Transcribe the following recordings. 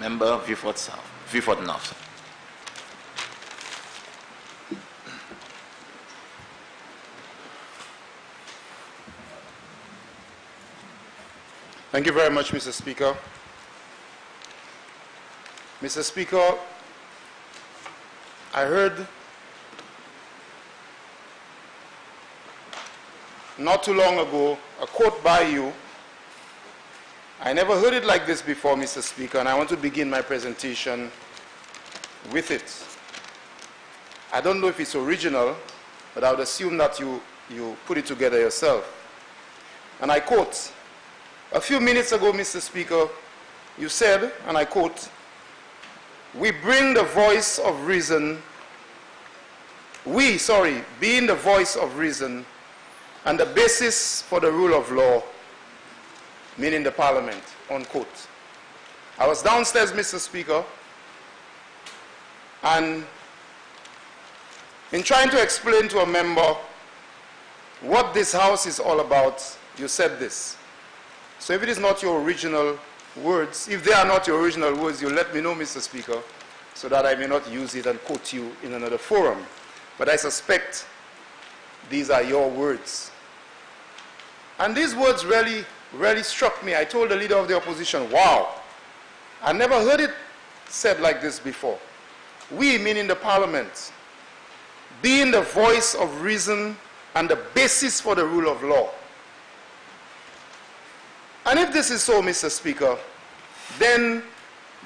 Member Vieux-Fort South, Vieux-Fort North. Thank you very much, Mr. Speaker. Mr. Speaker, I heard not too long ago a quote by you. I never heard it like this before, Mr. Speaker, and I want to begin my presentation with it. I don't know if it's original, but I would assume that you put it together yourself. And I quote, a few minutes ago, Mr. Speaker, you said, and I quote, "We bring the voice of reason, being the voice of reason and the basis for the rule of law, meaning the Parliament," unquote. I was downstairs, Mr. Speaker, and in trying to explain to a member what this House is all about, you said this. So if it is not your original words, if they are not your original words, you let me know, Mr. Speaker, so that I may not use it and quote you in another forum. But I suspect these are your words. And these words really struck me. I told the leader of the opposition, wow, I never heard it said like this before. We, meaning the Parliament, being the voice of reason and the basis for the rule of law. And if this is so, Mr. Speaker, then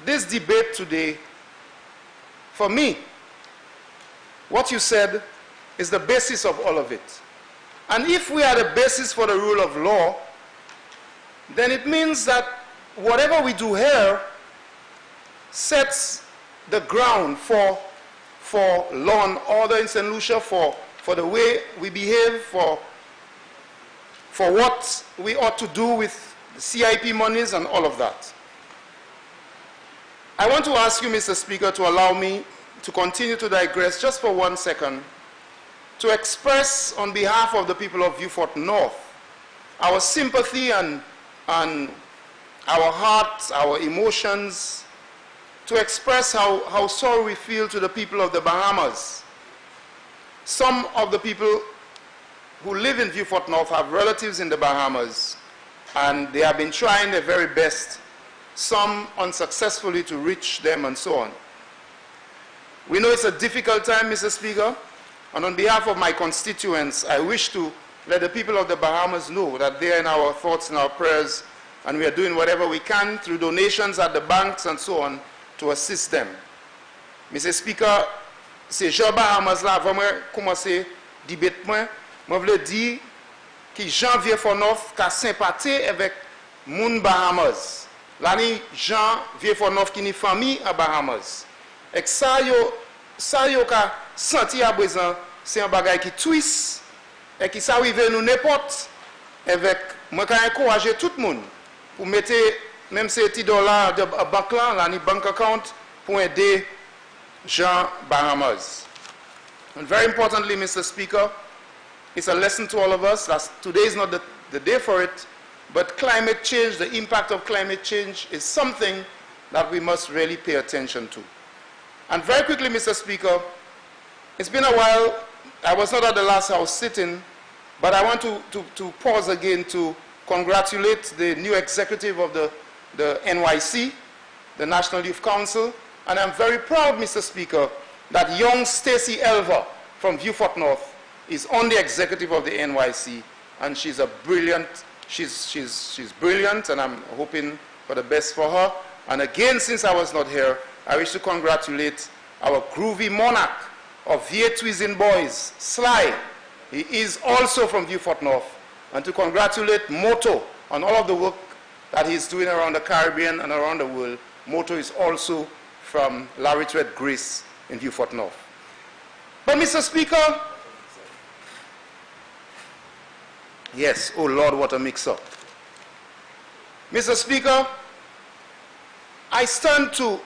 this debate today, for me, what you said is the basis of all of it. And if we are the basis for the rule of law, then it means that whatever we do here sets the ground for law and order in St. Lucia, for the way we behave, for what we ought to do with the CIP monies and all of that. I want to ask you, Mr. Speaker, to allow me to continue to digress just for 1 second, to express on behalf of the people of Vieux-Fort North our sympathy and our hearts, our emotions, to express how sorry we feel to the people of the Bahamas. Some of the people who live in Vieux-Fort North have relatives in the Bahamas, and they have been trying their very best, some unsuccessfully, to reach them and so on. We know it's a difficult time, Mr. Speaker, and on behalf of my constituents, I wish to let the people of the Bahamas know that they are in our thoughts and our prayers, and we are doing whatever we can through donations at the banks and so on to assist them. Mr. Speaker, c'est Jean Bahamas là, avant de commencer le débat, je veux dire que Jean Vieux-Fort North a sympathie avec moun Bahamas. Là, Jean Vieux-Fort North qui est famille à Bahamas. Et ça yo ka senti à présent, c'est un bagage qui twist et qui s'arrive nous n'importe avec moi quand encourager tout le monde pour mettre même ces $10 de banque là, dans bank account pour aider Jean Bahamas. And very importantly, Mr. Speaker, it's a lesson to all of us. Today is not the day for it, but climate change, the impact of climate change is something that we must really pay attention to. And very quickly, Mr. Speaker, it's been a while. I was not at the last House sitting, but I want to pause again to congratulate the new executive of the NYC, the National Youth Council, and I'm very proud, Mr. Speaker, that young Stacey Elver from Vieux-Fort North is on the executive of the NYC, and she's a brilliant, she's brilliant, and I'm hoping for the best for her. And again, since I was not here, I wish to congratulate our groovy monarch of Vieux Twizin Boys, Sly. He is also from Vieux-Fort North, and to congratulate Moto on all of the work that he's doing around the Caribbean and around the world. Moto is also from Laritret Grace in Vieux-Fort North. But Mr. Speaker, yes, oh Lord, what a mix-up. Mr. Speaker, I stand to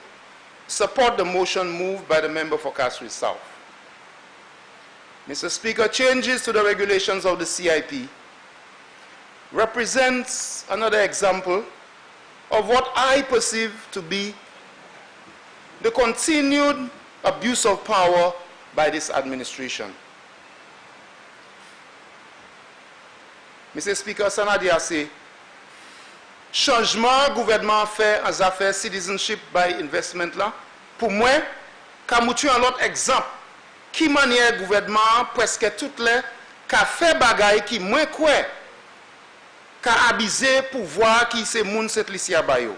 support the motion moved by the member for Castries South. Mr. Speaker, changes to the regulations of the CIP represents another example of what I perceive to be the continued abuse of power by this administration. Mr. Speaker, Sanadi a say, changement gouvernement fait en affaires citizenship by investment là, pour moi, quand nous avons un autre exemple, qui manière gouvernement presque toutes les, qu'a fait bagaille qui moins quoi, qu'a abusé pouvoir qui c'est moun cette licia bayo.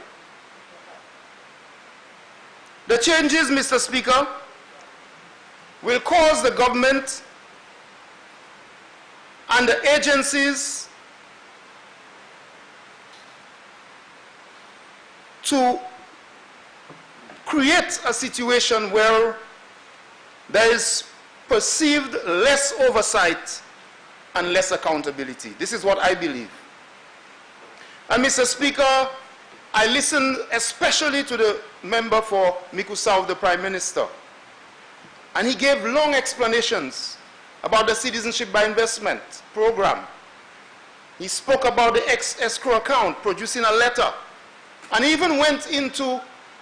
The changes, Mr. Speaker, will cause the government and the agencies to create a situation where there is perceived less oversight and less accountability. This is what I believe. And Mr. Speaker, I listened especially to the member for Miku South, the Prime Minister, and he gave long explanations about the Citizenship by Investment program. He spoke about the escrow account, producing a letter, and even went into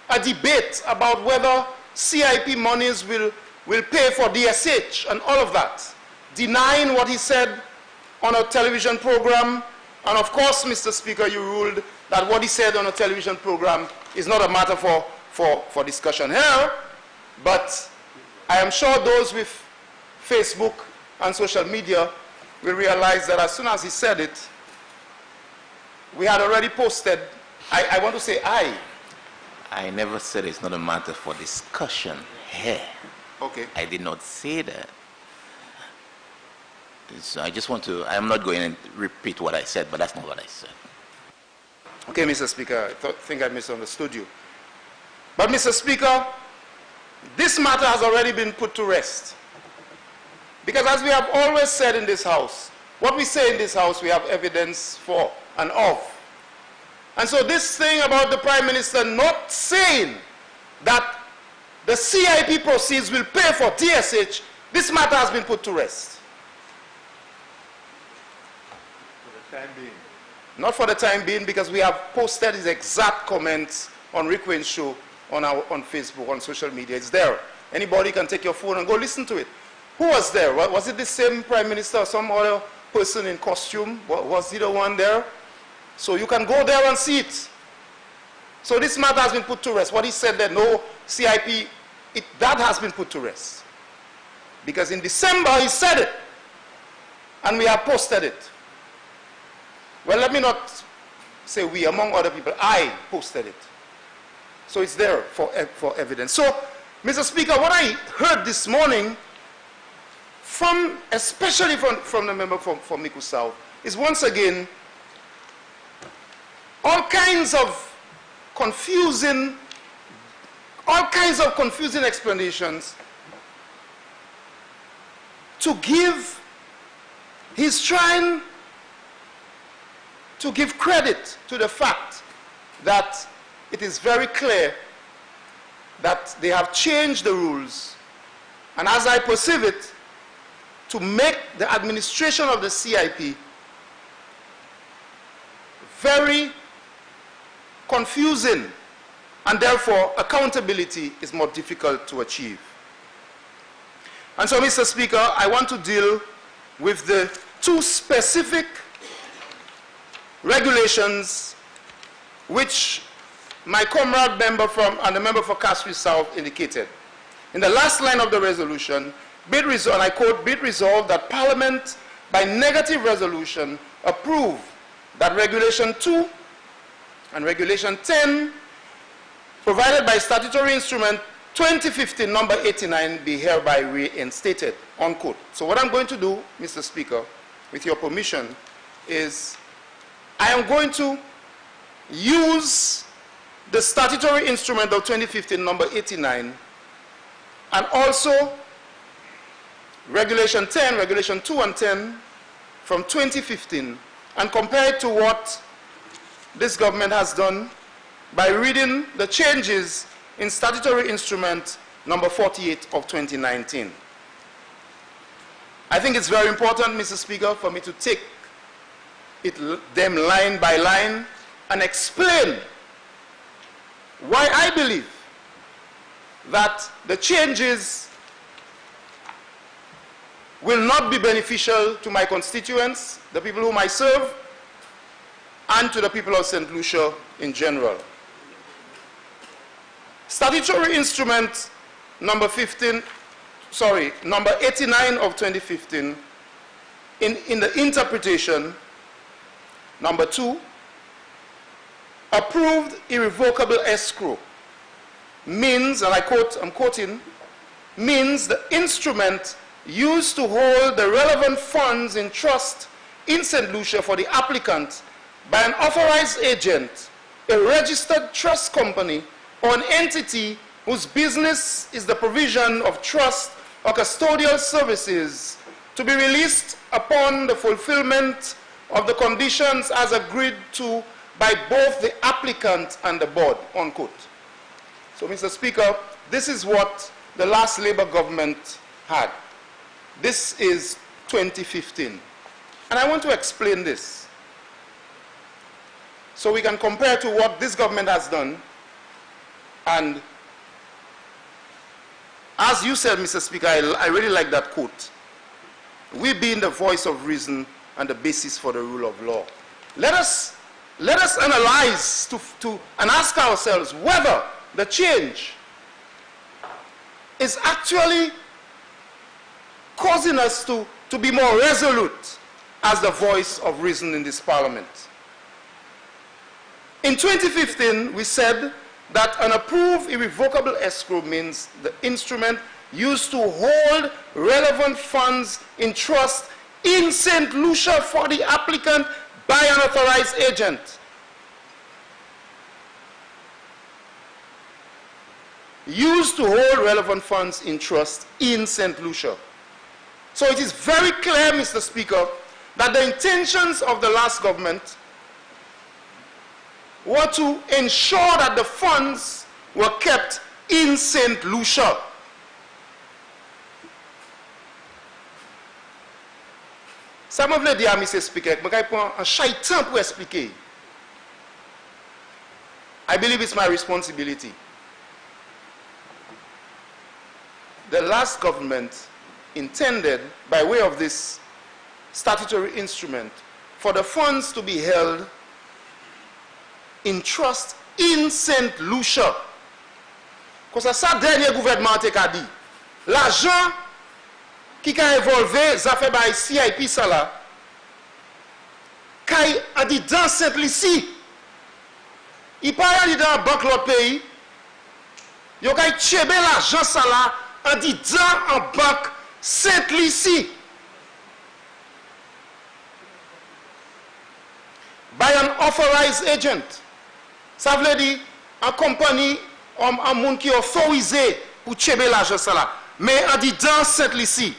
a debate about whether CIP monies will pay for DSH and all of that, denying what he said on a television program. And of course, Mr. Speaker, you ruled that what he said on a television program is not a matter for discussion here, but I am sure those with Facebook and social media will realize that as soon as he said it, we had already posted. I want to say I never said it's not a matter for discussion here. Okay. I did not say that. So I just want to, I'm not going to repeat what I said, but that's not what I said. Okay, Mr. Speaker, I think I misunderstood you. But Mr. Speaker, this matter has already been put to rest. Because as we have always said in this House, what we say in this House we have evidence for and of. And so this thing about the Prime Minister not saying that the CIP proceeds will pay for DSH, this matter has been put to rest. For the time being. Not for the time being, because we have posted his exact comments on Rick Wayne's show on Facebook, on social media. It's there. Anybody can take your phone and go listen to it. Who was there? Was it the same Prime Minister or some other person in costume? Was he the one there? So you can go there and see it. So this matter has been put to rest. What he said that no CIP, that has been put to rest. Because in December he said it, and we have posted it. Well, let me not say we, among other people, I posted it. So it's there for evidence. So, Mr. Speaker, what I heard this morning, especially from the member for Miku South, is once again all kinds of confusing explanations to give. He's trying to give credit to the fact that it is very clear that they have changed the rules, and as I perceive it, to make the administration of the CIP very confusing, and therefore accountability is more difficult to achieve. And so, Mr. Speaker, I want to deal with the two specific regulations which my comrade member and the member for Castres South indicated. In the last line of the resolution, and I quote, "Be it resolved that Parliament, by negative resolution, approve that Regulation 2 and Regulation 10, provided by statutory instrument 2015 number 89, be hereby reinstated," unquote. So what I'm going to do, Mr. Speaker, with your permission, is I am going to use the statutory instrument of 2015 number 89 and also Regulation 10, Regulation 2 and 10 from 2015, and compare it to what this government has done by reading the changes in statutory instrument number 48 of 2019. I think it's very important, Mr. Speaker, for me to take them line by line and explain why I believe that the changes will not be beneficial to my constituents, the people whom I serve, and to the people of St. Lucia in general. Statutory instrument number 89 of 2015, in the interpretation, number 2, approved irrevocable escrow means, and I'm quoting, means the instrument used to hold the relevant funds in trust in St. Lucia for the applicant by an authorized agent, a registered trust company, or an entity whose business is the provision of trust or custodial services to be released upon the fulfillment of the conditions as agreed to by both the applicant and the board, unquote. So, Mr. Speaker, this is what the last Labour government had. This is 2015. And I want to explain this so we can compare to what this government has done. And as you said, Mr. Speaker, I really like that quote. We being the voice of reason and the basis for the rule of law. Let us analyze and ask ourselves whether the change is actually causing us to be more resolute as the voice of reason in this parliament. In 2015, we said that an approved irrevocable escrow means the instrument used to hold relevant funds in trust in St. Lucia for the applicant by an authorized agent. Used to hold relevant funds in trust in St. Lucia. So it is very clear, Mr. Speaker, that the intentions of the last government were to ensure that the funds were kept in St. Lucia. Ça m'a voulu dire, Mr. Speaker, je vais prendre un chaitan pour expliquer. I believe it's my responsibility. The last government intended, by way of this statutory instrument, for the funds to be held in trust in St. Lucia. Parce que ça, dernier gouvernement a dit, l'argent qui a évolué, ça fait par ici, et puis ça là, qui a dit dans St. Lucie, il parle dans la banque de l'autre pays, il a dit l'argent ça là, a dit dans la banque St. Lucie. By an authorized agent. Ça veut dire en compagnie, un monde qui est autorisé pour tchéber l'argent ça là. Mais on dit dans St. Lucie.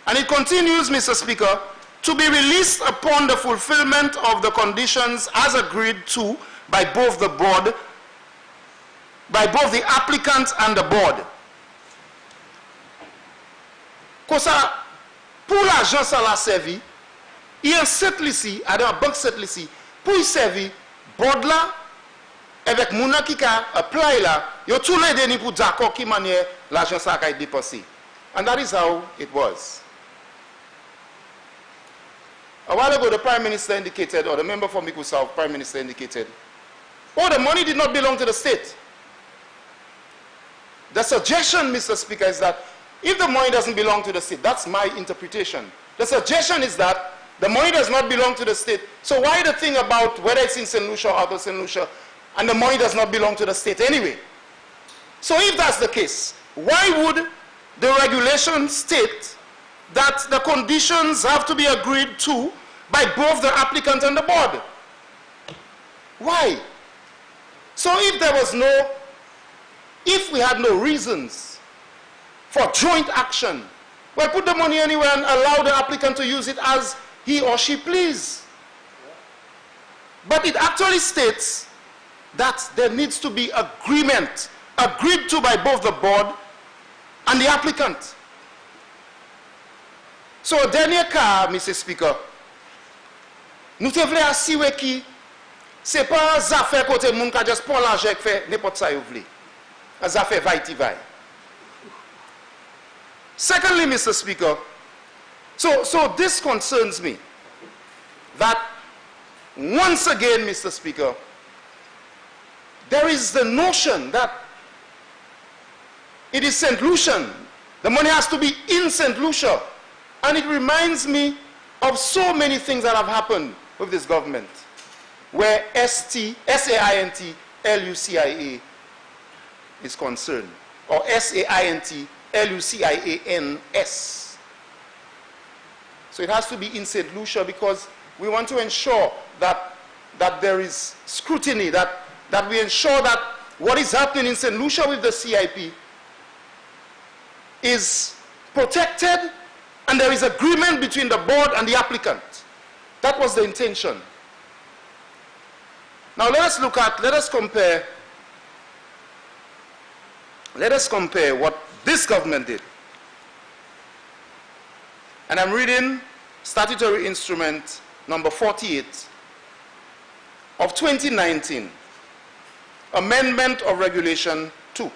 And it continues, Mr. Speaker, to be released upon the fulfillment of the conditions as agreed to by both the board, by both the applicant and the board. Comme ça, pour l'argent ça l'a servi, il y a cette ici, à la banque cette ici, pour y servir, board là, avec mouna qui a apply là, il y a tous les dénis pour d'accord qui manière l'argent ça a été dépensé. And that is how it was. A while ago, the Prime Minister indicated, or the member for Miku South, Prime Minister indicated, oh, the money did not belong to the state. The suggestion, Mr. Speaker, is that if the money doesn't belong to the state, that's my interpretation. The suggestion is that the money does not belong to the state. So why the thing about whether it's in St. Lucia or out of St. Lucia, and the money does not belong to the state anyway? So if that's the case, why would the regulation state that the conditions have to be agreed to by both the applicant and the board? Why? So if we had no reasons for joint action, well, put the money anywhere and allow the applicant to use it as he or she please. But it actually states that there needs to be agreement, agreed to by both the board and the applicant. So, dernier cas, Mr. Speaker, nous devons assurer que c'est pas un affaire côté moun ka just prend l'argent et fait n'importe ça vous voulez. Un affaire vaille-ti-vaille. Secondly, Mr. Speaker, so this concerns me that once again, Mr. Speaker, there is the notion that it is St. Lucian. The money has to be in St. Lucia. And it reminds me of so many things that have happened with this government, where S-A-I-N-T-L-U-C-I-A is concerned, or S-A-I-N-T-L-U-C-I-A-N-S. So it has to be in St. Lucia because we want to ensure that there is scrutiny, that we ensure that what is happening in St. Lucia with the CIP is protected and there is agreement between the board and the applicant. That was the intention. Now let us compare what this government did. And I'm reading Statutory Instrument number 48 of 2019, Amendment of Regulation 2.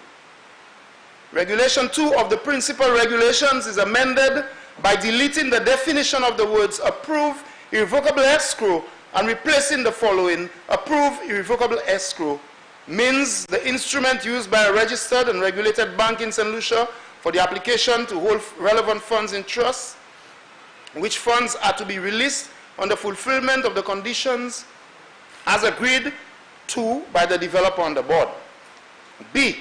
Regulation 2 of the Principal Regulations is amended by deleting the definition of the words approve irrevocable escrow and replacing the following: approve irrevocable escrow means the instrument used by a registered and regulated bank in St. Lucia for the application to hold relevant funds in trust, which funds are to be released on the fulfillment of the conditions as agreed to by the developer on the board. B,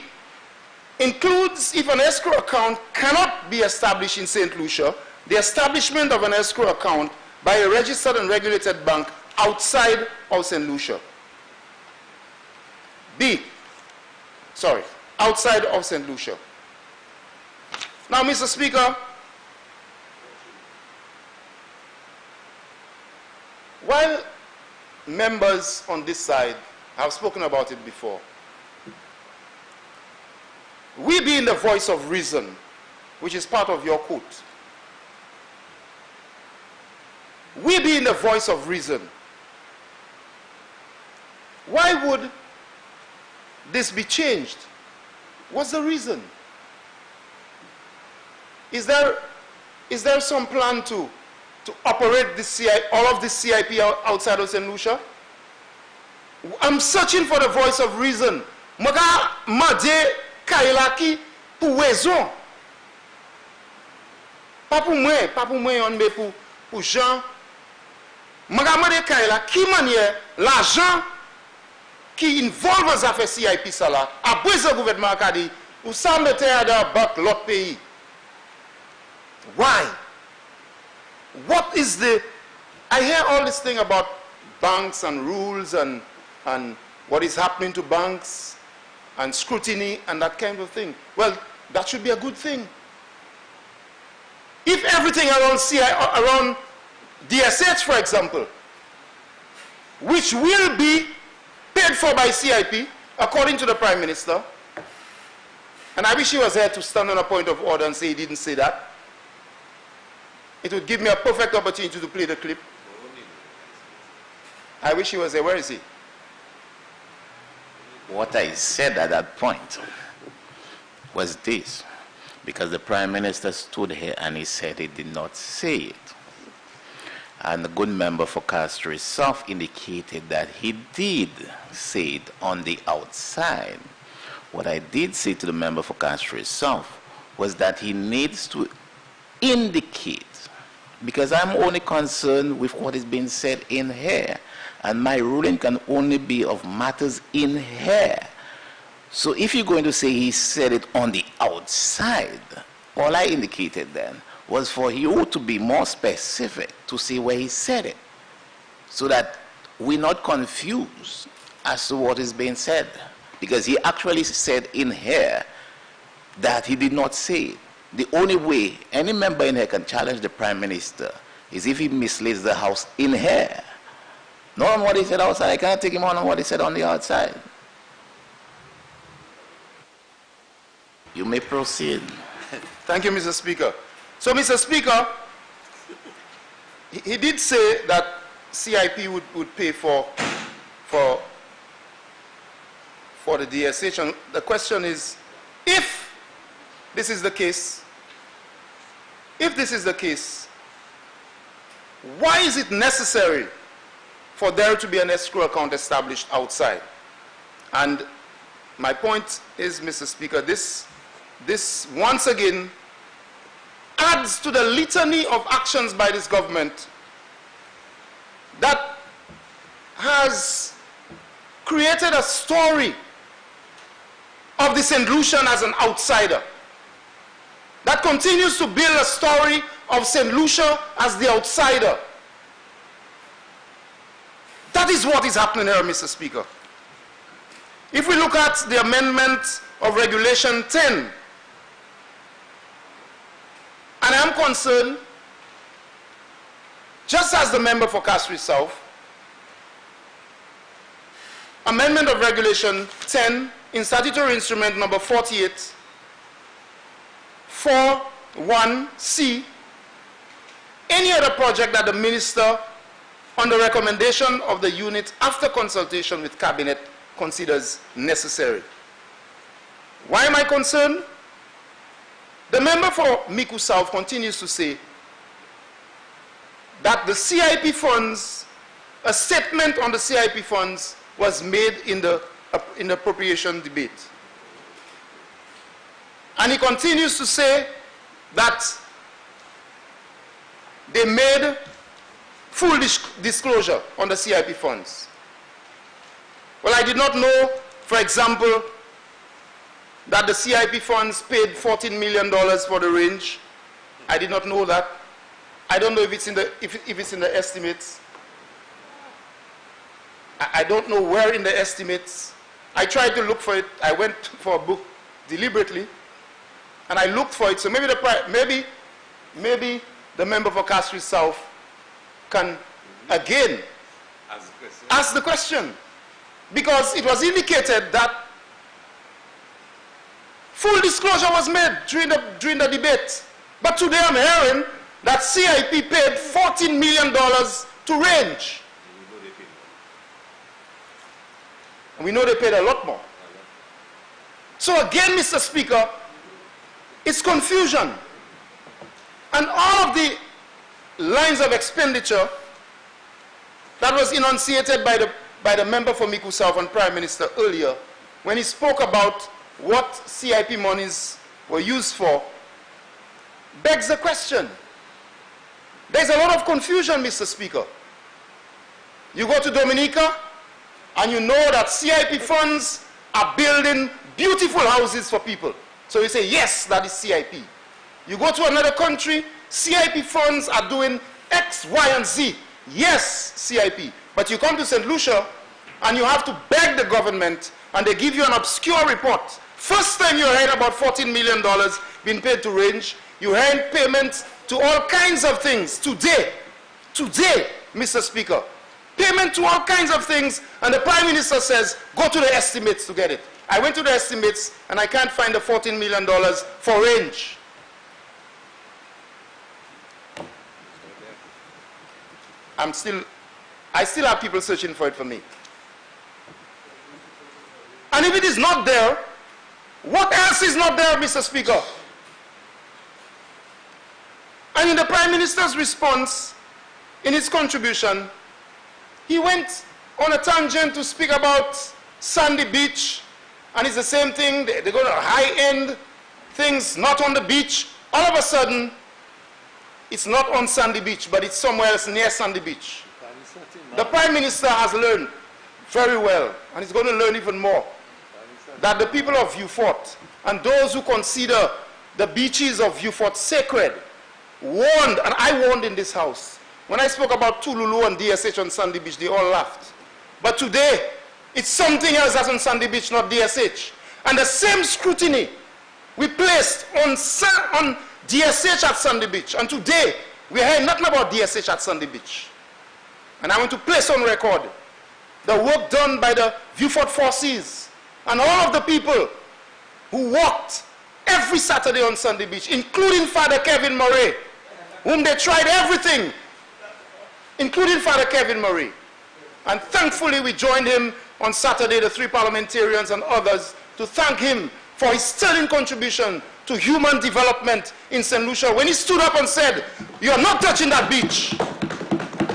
includes, if an escrow account cannot be established in St. Lucia, the establishment of an escrow account by a registered and regulated bank outside of St. Lucia. Outside of St. Lucia. Now, Mr. Speaker, while members on this side have spoken about it before, we being the voice of reason, which is part of your quote, we being the voice of reason, why would this be changed? What's the reason? Is there some plan to operate this all of this CIP outside of St. Lucia? I'm searching for the voice of reason. Maga madje kailaki pour raison. Pas pour moi, on mais pour Jean. Maga madje kaila qui manière l'argent qui involve les affaires CIP ça là, après ce gouvernement a dit, ou ça mettait à battre l'autre pays. Why? What is the... I hear all this thing about banks and rules and what is happening to banks and scrutiny and that kind of thing. Well, that should be a good thing. If everything around DSH, for example, which will be paid for by CIP, according to the Prime Minister, and I wish he was here to stand on a point of order and say he didn't say that. It would give me a perfect opportunity to play the clip. I wish he was there. Where is he? What I said at that point was this, because the Prime Minister stood here and he said he did not say it. And the good member for Castro South indicated that he did say it on the outside. What I did say to the member for Castro South was that he needs to indicate, because I'm only concerned with what is being said in here, and my ruling can only be of matters in here. So if you're going to say he said it on the outside, all I indicated then was for you to be more specific to say where he said it, so that we're not confused as to what is being said. Because he actually said in here that he did not say it. The only way any member in here can challenge the Prime Minister is if he misleads the House in here. Not on what he said outside. I can't take him on what he said on the outside. You may proceed. Thank you, Mr. Speaker. So, Mr. Speaker, he did say that CIP would pay for for the DSH. And the question is, if this is the case, why is it necessary for there to be an escrow account established outside? And my point is, Mr. Speaker, this once again adds to the litany of actions by this government that has created a story of the St. Lucian as an outsider, that continues to build a story of St. Lucia as the outsider. That is what is happening here, Mr. Speaker. If we look at the amendment of Regulation 10, and I am concerned, just as the member for Castries South, amendment of Regulation 10 in statutory instrument number 48, 4(1)(c), any other project that the minister, on the recommendation of the unit after consultation with cabinet, considers necessary. Why am I concerned? The member for Miku South continues to say that the CIP funds, a statement on the CIP funds was made in the appropriation debate. And he continues to say that they made full disclosure on the CIP funds. Well, I did not know, for example, that the CIP funds paid $14 million for the range. I did not know that. I don't know if it's in the estimates. I don't know where in the estimates. I tried to look for it. I went for a book deliberately, and I looked for it. So maybe the member for Castries South can again ask the question, because it was indicated that full disclosure was made during the debate. But today I'm hearing that CIP paid $14 million to range. And we know they paid a lot more. So again, Mr. Speaker, it's confusion. And all of the lines of expenditure that was enunciated by the member for Miku South and Prime Minister earlier, when he spoke about what CIP monies were used for, begs the question. There's a lot of confusion, Mr. Speaker. You go to Dominica, and you know that CIP funds are building beautiful houses for people. So you say, yes, that is CIP. You go to another country, CIP funds are doing X, Y, and Z. Yes, CIP. But you come to St. Lucia, and you have to beg the government, and they give you an obscure report. First time you heard about $14 million being paid to range, you heard payments to all kinds of things. Today, Mr. Speaker, payment to all kinds of things, and the Prime Minister says, go to the estimates to get it. I went to the estimates, and I can't find the $14 million for range. I still have people searching for it for me. And if it is not there, what else is not there, Mr. Speaker? And in the Prime Minister's response, in his contribution, he went on a tangent to speak about Sandy Beach, and it's the same thing. They go to high-end things, not on the beach. All of a sudden, it's not on Sandy Beach, but it's somewhere else near Sandy Beach. The Prime Minister has learned very well, and he's going to learn even more, that the people of Vieux Fort and those who consider the beaches of Vieux Fort sacred warned, and I warned in this house. When I spoke about Tululu and DSH on Sandy Beach, they all laughed. But today, it's something else that's on Sandy Beach, not DSH. And the same scrutiny we placed on DSH at Sandy Beach. And today, we heard nothing about DSH at Sandy Beach. And I want to place on record the work done by the Vieux Fort forces and all of the people who walked every Saturday on Sandy Beach, including Father Kevin Murray, whom they tried everything, including Father Kevin Murray. And thankfully, we joined him on Saturday, the 3 parliamentarians and others, to thank him for his sterling contribution to human development in St. Lucia. When he stood up and said, "You are not touching that beach,"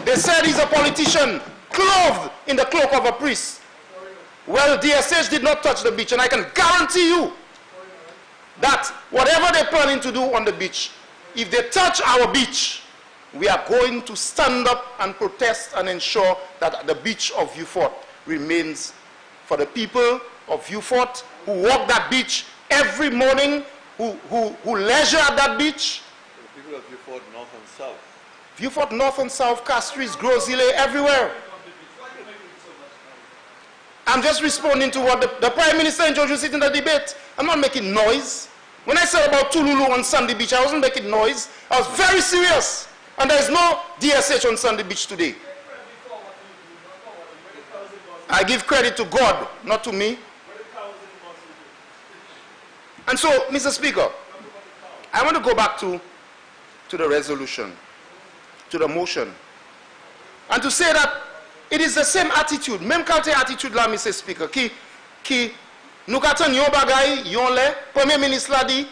they said he's a politician clothed in the cloak of a priest. Well, DSH did not touch the beach, and I can guarantee you that whatever they're planning to do on the beach, if they touch our beach, we are going to stand up and protest and ensure that the beach of Vieux Fort remains for the people of Vieux Fort who walk that beach every morning, who leisure at that beach. The people of Vieux Fort North and South. Vieux Fort North and South, Castries, Gros-Îlet, everywhere. I'm just responding to what the Prime Minister introduced it in the debate. I'm not making noise. When I said about Tululu on Sandy Beach, I wasn't making noise. I was very serious. And there is no DSH on Sandy Beach today. I give credit to God, not to me. And so, Mr. Speaker, I want to go back to the resolution, to the motion, and to say that it is the same attitude, même qualité attitude là, Mr. Speaker, qui nous attend yon bagay, yon le, Premier Ministre l'a dit,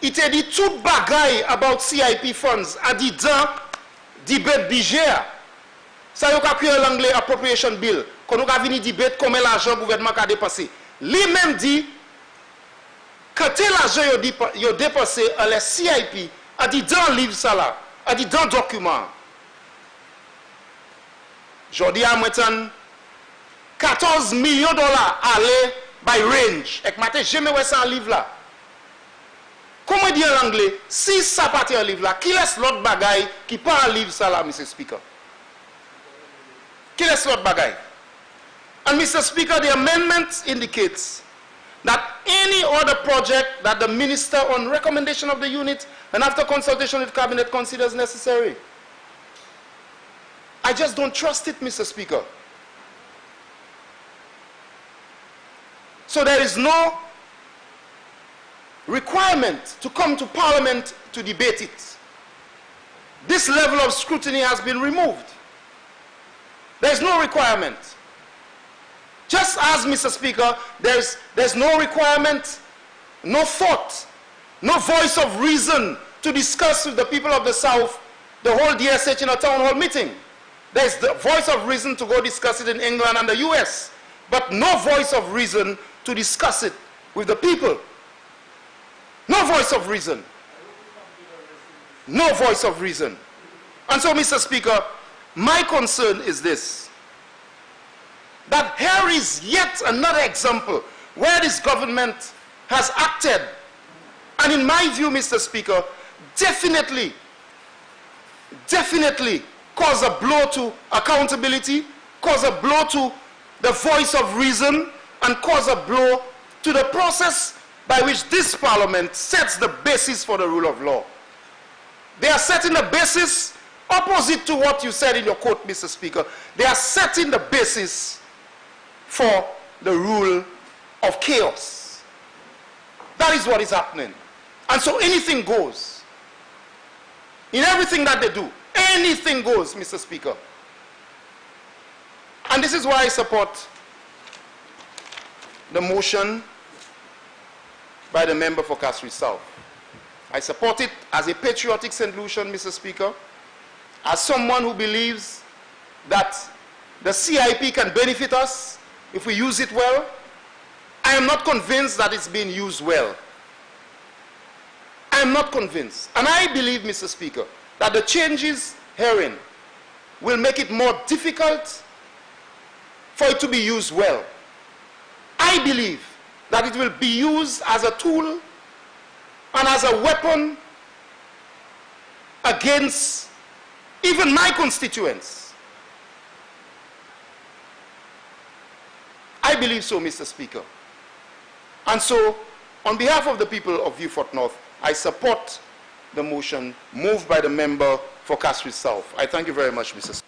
il te dit tout bagay about CIP funds, a dit dans debate budget. Ça yon ka kriye en anglais appropriation bill, qu'on nous a vini debate combien l'argent gouvernement a dépensé. Lui même dit quand l'argent yon dépensé en les CIP, a dit dans livre ça là, a dit dans document. Jodi a maintenant 14 millions de dollars aller by range. Et matin, jamais ouais ça en livre là. Comment dire en anglais? Si ça partit en livre là, qui laisse l'autre bagaille qui part en livre ça là, Mr. Speaker? Qui laisse l'autre bagaille? And Mr. Speaker, the amendment indicates that any other project that the minister on recommendation of the unit and after consultation with cabinet considers necessary. I just don't trust it, Mr. Speaker. So there is no requirement to come to Parliament to debate it. This level of scrutiny has been removed. There is no requirement. Just as, Mr. Speaker, there's no requirement, no thought, no voice of reason to discuss with the people of the South the whole DSH in a town hall meeting. There's the voice of reason to go discuss it in England and the US, but no voice of reason to discuss it with the people. No voice of reason. No voice of reason. And so, Mr. Speaker, my concern is this, that here is yet another example where this government has acted, and in my view, Mr. Speaker, definitely cause a blow to accountability, cause a blow to the voice of reason, and cause a blow to the process by which this Parliament sets the basis for the rule of law. They are setting the basis opposite to what you said in your quote, Mr. Speaker. They are setting the basis for the rule of chaos. That is what is happening. And so anything goes. In everything that they do, anything goes, Mr. Speaker. And this is why I support the motion by the member for Castries South. I support it as a patriotic St. Lucian, Mr. Speaker, as someone who believes that the CIP can benefit us if we use it well. I am not convinced that it's being used well. I am not convinced. And I believe, Mr. Speaker, that the changes herein will make it more difficult for it to be used well. I believe that it will be used as a tool and as a weapon against even my constituents. I believe so, Mr. Speaker. And so, on behalf of the people of Vieux Fort North, I support the motion moved by the member for Castries South. I thank you very much, Mr. Speaker.